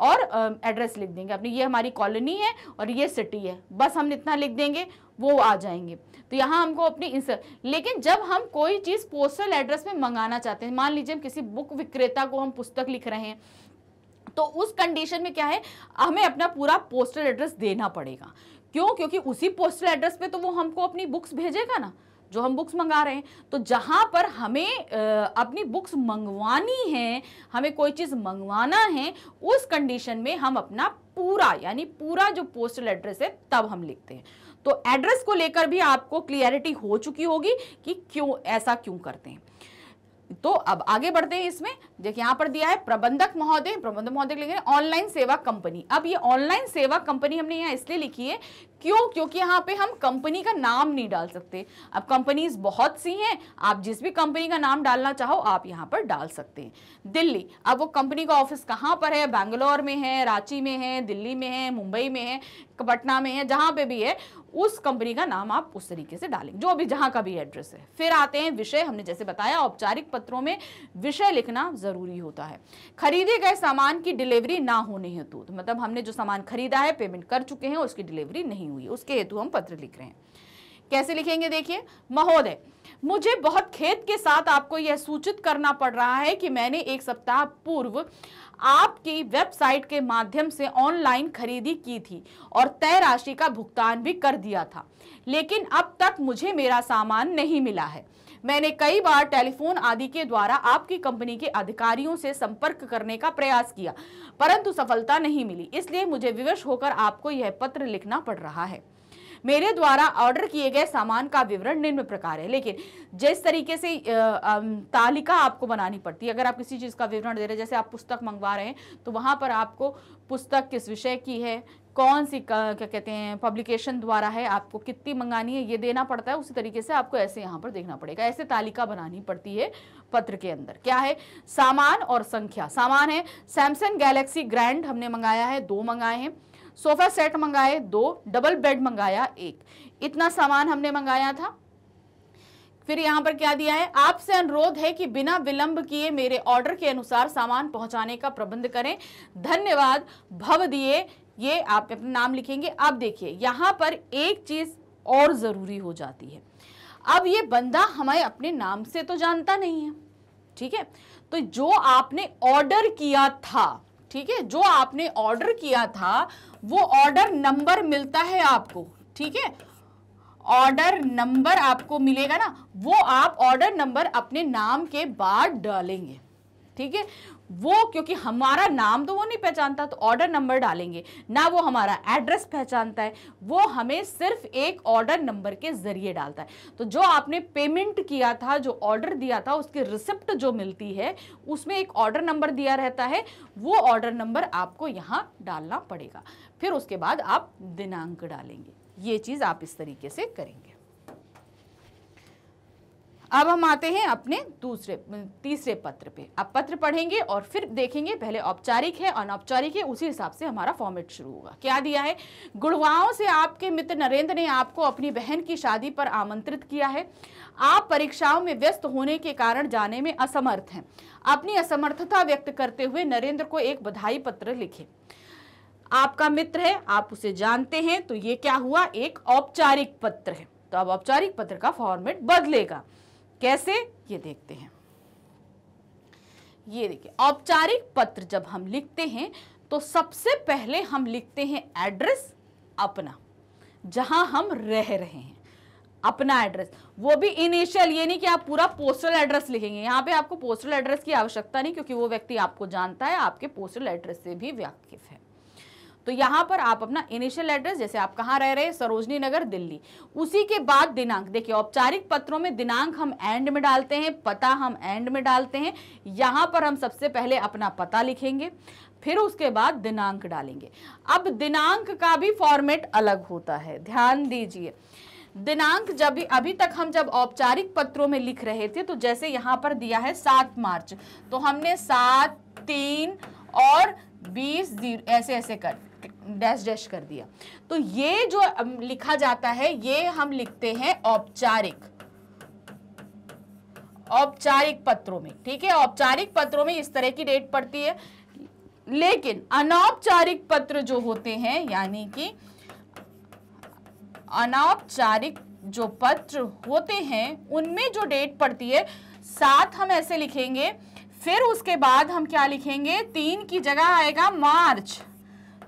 A: और एड्रेस लिख देंगे अपनी, ये हमारी कॉलोनी है और ये सिटी है, बस हम इतना लिख देंगे, वो आ जाएंगे। तो यहाँ हमको अपनी लेकिन जब हम कोई चीज़ पोस्टल एड्रेस में मंगाना चाहते हैं, मान लीजिए हम किसी बुक विक्रेता को हम पुस्तक लिख रहे हैं, तो उस कंडीशन में क्या है, हमें अपना पूरा पोस्टल एड्रेस देना पड़ेगा। क्यों, क्योंकि उसी पोस्टल एड्रेस पे तो वो हमको अपनी बुक्स भेजेगा ना, जो हम बुक्स मंगा रहे हैं। तो जहां पर हमें अपनी बुक्स मंगवानी है, हमें कोई चीज मंगवाना है, उस कंडीशन में हम अपना पूरा यानी पूरा जो पोस्टल एड्रेस है तब हम लिखते हैं। तो एड्रेस को लेकर भी आपको क्लियरिटी हो चुकी होगी कि क्यों ऐसा क्यों करते हैं। तो अब आगे बढ़ते हैं इसमें। देखिए यहाँ पर दिया है प्रबंधक महोदय, प्रबंधक महोदय लिखे ऑनलाइन सेवा कंपनी। अब ये ऑनलाइन सेवा कंपनी हमने यहाँ इसलिए लिखी है क्यों, क्योंकि यहाँ पे हम कंपनी का नाम नहीं डाल सकते। अब कंपनीज बहुत सी हैं, आप जिस भी कंपनी का नाम डालना चाहो आप यहाँ पर डाल सकते हैं। दिल्ली, अब वो कंपनी का ऑफिस कहाँ पर है, बैंगलोर में है, रांची में है, दिल्ली में है, मुंबई में है, पटना में है, जहां पे भी है उस कंपनी का नाम आप उस तरीके से डालेंगे, जो भी जहां का भी एड्रेस है। फिर आते हैं विषय। हमने जैसे बताया औपचारिक पत्रों में विषय लिखना जरूरी होता है। खरीदे गए सामान की डिलीवरी ना होने हेतु, तो मतलब हमने जो सामान खरीदा है, पेमेंट कर चुके हैं, उसकी डिलीवरी नहीं हुई, उसके हेतु हम पत्र लिख रहे हैं। कैसे लिखेंगे, देखिए, महोदय, मुझे बहुत खेद के साथ आपको यह सूचित करना पड़ रहा है कि मैंने एक सप्ताह पूर्व आपकी वेबसाइट के माध्यम से ऑनलाइन खरीदी की थी और तय राशि का भुगतान भी कर दिया था, लेकिन अब तक मुझे मेरा सामान नहीं मिला है। मैंने कई बार टेलीफोन आदि के द्वारा आपकी कंपनी के अधिकारियों से संपर्क करने का प्रयास किया, परंतु सफलता नहीं मिली, इसलिए मुझे विवश होकर आपको यह पत्र लिखना पड़ रहा है। मेरे द्वारा ऑर्डर किए गए सामान का विवरण निम्न प्रकार है, लेकिन जिस तरीके से तालिका आपको बनानी पड़ती है, अगर आप किसी चीज़ का विवरण दे रहे हैं, जैसे आप पुस्तक मंगवा रहे हैं, तो वहाँ पर आपको पुस्तक किस विषय की है, कौन सी क्या कहते हैं पब्लिकेशन द्वारा है, आपको कितनी मंगानी है, ये देना पड़ता है। उसी तरीके से आपको ऐसे यहाँ पर देखना पड़ेगा, ऐसे तालिका बनानी पड़ती है पत्र के अंदर। क्या है, सामान और संख्या। सामान है सैमसंग गैलेक्सी ग्रैंड हमने मंगाया है, 2 मंगाए हैं। सोफा सेट मंगाए 2, डबल बेड मंगाया 1, इतना सामान हमने मंगाया था। फिर यहाँ पर क्या दिया है, आपसे अनुरोध है कि बिना विलंब किए मेरे ऑर्डर के अनुसार सामान पहुंचाने का प्रबंध करें, धन्यवाद, भव दिए। ये आप अपना नाम लिखेंगे। अब देखिए यहाँ पर एक चीज और जरूरी हो जाती है, अब ये बंदा हमें अपने नाम से तो जानता नहीं है, ठीक है, तो जो आपने ऑर्डर किया था, ठीक है, जो आपने ऑर्डर किया था वो ऑर्डर नंबर मिलता है आपको, ठीक है, ऑर्डर नंबर आपको मिलेगा ना, वो आप ऑर्डर नंबर अपने नाम के बाद डालेंगे, ठीक है, वो क्योंकि हमारा नाम तो वो नहीं पहचानता तो ऑर्डर नंबर डालेंगे ना, वो हमारा एड्रेस पहचानता है, वो हमें सिर्फ एक ऑर्डर नंबर के जरिए डालता है। तो जो आपने पेमेंट किया था, जो ऑर्डर दिया था, उसकी रिसिप्ट जो मिलती है उसमें एक ऑर्डर नंबर दिया रहता है, वो ऑर्डर नंबर आपको यहाँ डालना पड़ेगा। फिर उसके बाद आप दिनांक डालेंगे। ये चीज आप इस तरीके से करेंगे। अब हम आते हैं अपने तीसरे पत्र पे। अब पत्र पढ़ेंगे और फिर देखेंगे, पहले औपचारिक है, अनौपचारिक है, उसी हिसाब से हमारा फॉर्मेट शुरू होगा। क्या दिया है, गुड़गांव से आपके मित्र नरेंद्र ने आपको अपनी बहन की शादी पर आमंत्रित किया है। आप परीक्षाओं में व्यस्त होने के कारण जाने में असमर्थ हैं। अपनी असमर्थता व्यक्त करते हुए नरेंद्र को एक बधाई पत्र लिखें। आपका मित्र है, आप उसे जानते हैं, तो ये क्या हुआ, एक औपचारिक पत्र है। तो अब औपचारिक पत्र का फॉर्मेट बदलेगा, कैसे ये देखते हैं। ये देखिए, औपचारिक पत्र जब हम लिखते हैं तो सबसे पहले हम लिखते हैं एड्रेस अपना, जहां हम रह रहे हैं, अपना एड्रेस, वो भी इनिशियल, ये नहीं कि आप पूरा पोस्टल एड्रेस लिखेंगे। यहाँ पे आपको पोस्टल एड्रेस की आवश्यकता नहीं, क्योंकि वो व्यक्ति आपको जानता है, आपके पोस्टल एड्रेस से भी वाकिफ है। तो यहाँ पर आप अपना इनिशियल एड्रेस, जैसे आप कहाँ रह रहे हैं, सरोजनी नगर दिल्ली, उसी के बाद दिनांक। देखिए औपचारिक पत्रों में दिनांक हम एंड में डालते हैं, पता हम एंड में डालते हैं। यहाँ पर हम सबसे पहले अपना पता लिखेंगे, फिर उसके बाद दिनांक डालेंगे। अब दिनांक का भी फॉर्मेट अलग होता है, ध्यान दीजिए। दिनांक जब अभी तक हम जब औपचारिक पत्रों में लिख रहे थे, तो जैसे यहाँ पर दिया है 7 मार्च, तो हमने 7, 3 और 20 ऐसे ऐसे कर डैश डैश कर दिया। तो ये जो लिखा जाता है ये हम लिखते हैं औपचारिक पत्रों में, ठीक है। औपचारिक पत्रों में इस तरह की डेट पड़ती है, लेकिन अनौपचारिक पत्र जो होते हैं, यानी कि अनौपचारिक जो पत्र होते हैं उनमें जो डेट पड़ती है 7 हम ऐसे लिखेंगे, फिर उसके बाद हम क्या लिखेंगे, 3 की जगह आएगा मार्च,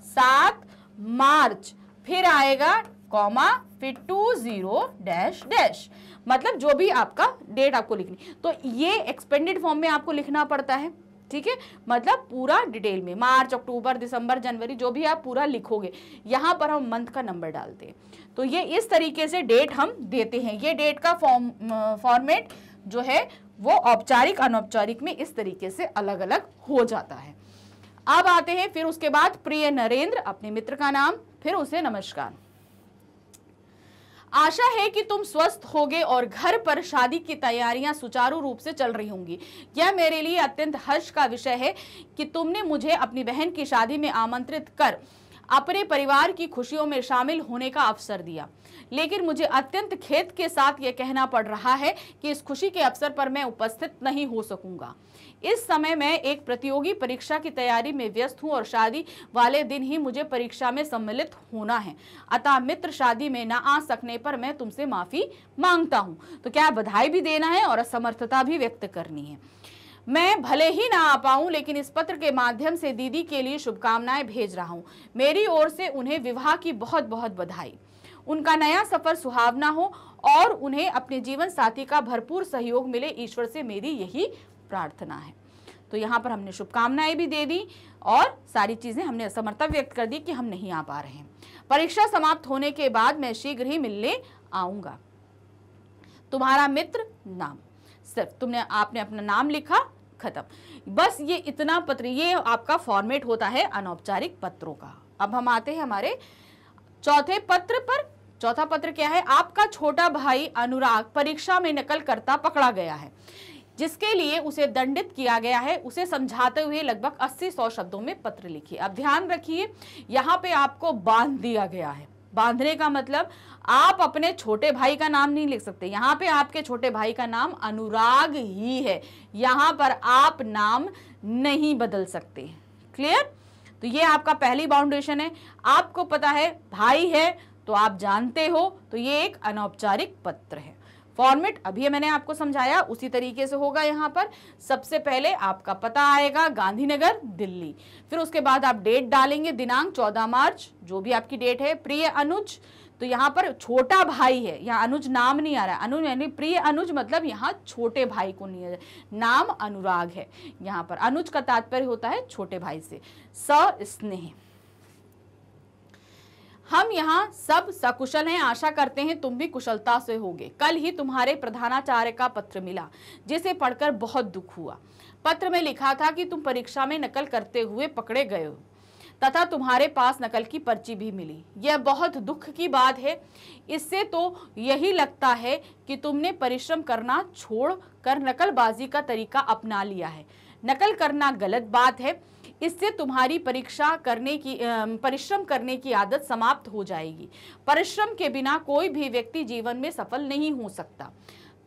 A: 7 मार्च, फिर आएगा कॉमा, फिर 20 डैश डैश, मतलब जो भी आपका डेट आपको लिखनी। तो ये एक्सपेंडेड फॉर्म में आपको लिखना पड़ता है, ठीक है, मतलब पूरा डिटेल में मार्च, अक्टूबर, दिसंबर, जनवरी, जो भी आप पूरा लिखोगे। यहाँ पर हम मंथ का नंबर डालते हैं। तो ये इस तरीके से डेट हम देते हैं। ये डेट का फॉर्मेट जो है वो औपचारिक अनौपचारिक में इस तरीके से अलग अलग हो जाता है। अब आते हैं फिर उसके बाद प्रिय नरेंद्र, अपने मित्र का नाम, फिर उसे नमस्कार। आशा है कि तुम स्वस्थ होगे और घर पर शादी की तैयारियां सुचारू रूप से चल रही होंगी। यह मेरे लिए अत्यंत हर्ष का विषय है कि तुमने मुझे अपनी बहन की शादी में आमंत्रित कर अपने परिवार की खुशियों में शामिल होने का अवसर दिया। लेकिन मुझे अत्यंत खेद के साथ यह कहना पड़ रहा है कि इस खुशी के अवसर पर मैं उपस्थित नहीं हो सकूंगा। इस समय मैं एक प्रतियोगी परीक्षा की तैयारी में व्यस्त हूं और शादी वाले दिन ही मुझे परीक्षा में सम्मिलित होना है। अतः मित्र शादी में न आ सकने पर मैं तुमसे माफी मांगता हूं। तो क्या बधाई भी देना है और असमर्थता भी व्यक्त करनी है। मैं भले ही ना आ पाऊं, लेकिन इस पत्र के माध्यम से दीदी के लिए शुभकामनाएं भेज रहा हूं। मेरी ओर से उन्हें विवाह की बहुत बहुत बधाई। उनका नया सफर सुहावना हो और उन्हें अपने जीवन साथी का भरपूर सहयोग मिले, ईश्वर से मेरी यही प्रार्थना है। तो यहाँ पर हमने शुभकामनाएं भी दे दी और सारी चीजें हमने असमर्थता व्यक्त कर दी कि हम नहीं आ पा रहे हैं। परीक्षा समाप्त होने के बाद मैं शीघ्र ही मिलने आऊंगा। तुम्हारा मित्र, नाम, सिर्फ आपने अपना नाम लिखा, खत्म। बस ये इतना पत्र, ये आपका फॉर्मेट होता है अनौपचारिक पत्रों का। अब हम आते हैं हमारे चौथे पत्र पर। चौथा पत्र क्या है, आपका छोटा भाई अनुराग परीक्षा में नकल करता पकड़ा गया है। जिसके लिए उसे दंडित किया गया है, उसे समझाते हुए लगभग 80-100 शब्दों में पत्र लिखिए। अब ध्यान रखिए, यहाँ पे आपको बांध दिया गया है। बांधने का मतलब आप अपने छोटे भाई का नाम नहीं लिख सकते। यहाँ पे आपके छोटे भाई का नाम अनुराग ही है, यहाँ पर आप नाम नहीं बदल सकते। क्लियर? तो ये आपका पहली बाउंडेशन है। आपको पता है भाई है तो आप जानते हो, तो ये एक अनौपचारिक पत्र है। फॉर्मेट अभी मैंने आपको समझाया उसी तरीके से होगा। यहाँ पर सबसे पहले आपका पता आएगा गांधीनगर दिल्ली, फिर उसके बाद आप डेट डालेंगे, दिनांक 14 मार्च, जो भी आपकी डेट है। प्रिय अनुज, तो यहाँ पर छोटा भाई है, यहाँ अनुज नाम नहीं आ रहा है, अनुज यानी प्रिय अनुज मतलब यहाँ छोटे भाई को नहीं है, नाम अनुराग है। यहाँ पर अनुज का तात्पर्य होता है छोटे भाई से। स्नेह, हम यहाँ सब सकुशल हैं, आशा करते हैं तुम भी कुशलता से होगे। कल ही तुम्हारे प्रधानाचार्य का पत्र मिला, जिसे पढ़कर बहुत दुख हुआ। पत्र में लिखा था कि तुम परीक्षा में नकल करते हुए पकड़े गए हो तथा तुम्हारे पास नकल की पर्ची भी मिली। यह बहुत दुख की बात है। इससे तो यही लगता है कि तुमने परिश्रम करना छोड़कर नकलबाजी का तरीका अपना लिया है। नकल करना गलत बात है, इससे तुम्हारी परिश्रम करने की आदत समाप्त हो जाएगी। परिश्रम के बिना कोई भी व्यक्ति जीवन में सफल नहीं हो सकता।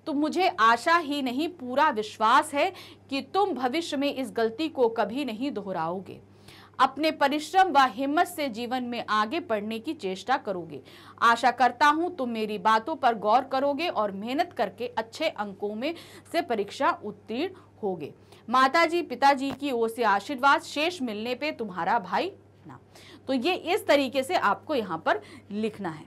A: तो मुझे आशा ही नहीं, पूरा विश्वास है कि तुम भविष्य में इस गलती को कभी नहीं दोहराओगे। अपने परिश्रम व हिम्मत से जीवन में आगे बढ़ने की चेष्टा करोगे। आशा करता हूं तुम मेरी बातों पर गौर करोगे और मेहनत करके अच्छे अंकों में से परीक्षा उत्तीर्ण होगे। माताजी पिताजी की ओर से आशीर्वाद, शेष मिलने पे तुम्हारा भाई ना। तो ये इस तरीके से आपको यहाँ पर लिखना है।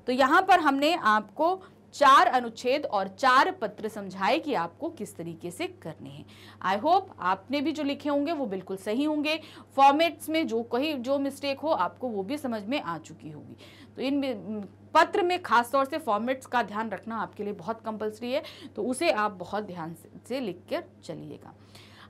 A: तो यहाँ पर हमने आपको 4 अनुच्छेद और 4 पत्र समझाए कि आपको किस तरीके से करने हैं। आई होप आपने भी जो लिखे होंगे वो बिल्कुल सही होंगे। फॉर्मेट्स में जो मिस्टेक हो आपको वो भी समझ में आ चुकी होगी। तो इन पत्र में खास तौर से फॉर्मेट्स का ध्यान रखना आपके लिए बहुत कंपलसरी है, तो उसे आप बहुत ध्यान से लिख कर चलिएगा।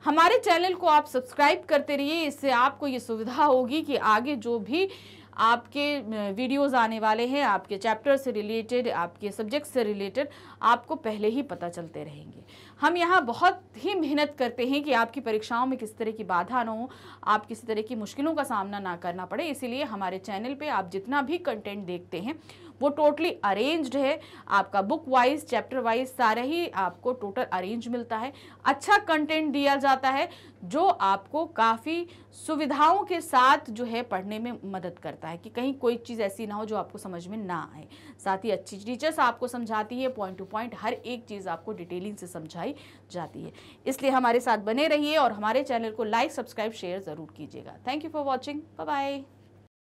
A: हमारे चैनल को आप सब्सक्राइब करते रहिए, इससे आपको ये सुविधा होगी कि आगे जो भी आपके वीडियोस आने वाले हैं, आपके चैप्टर से रिलेटेड, आपके सब्जेक्ट से रिलेटेड, आपको पहले ही पता चलते रहेंगे। हम यहाँ बहुत ही मेहनत करते हैं कि आपकी परीक्षाओं में किसी तरह की बाधा ना हो, आप किसी तरह की मुश्किलों का सामना ना करना पड़े। इसीलिए हमारे चैनल पे आप जितना भी कंटेंट देखते हैं वो टोटली अरेंज्ड है। आपका बुक वाइज, चैप्टर वाइज सारा ही आपको टोटल अरेंज मिलता है। अच्छा कंटेंट दिया जाता है जो आपको काफ़ी सुविधाओं के साथ जो है पढ़ने में मदद करता है कि कहीं कोई चीज़ ऐसी ना हो जो आपको समझ में ना आए। साथ ही अच्छी टीचर्स आपको समझाती है, पॉइंट टू पॉइंट हर एक चीज़ आपको डिटेलिंग से समझाई जाती है। इसलिए हमारे साथ बने रहिए और हमारे चैनल को लाइक, सब्सक्राइब, शेयर ज़रूर कीजिएगा। Thank you for watching. Bye bye.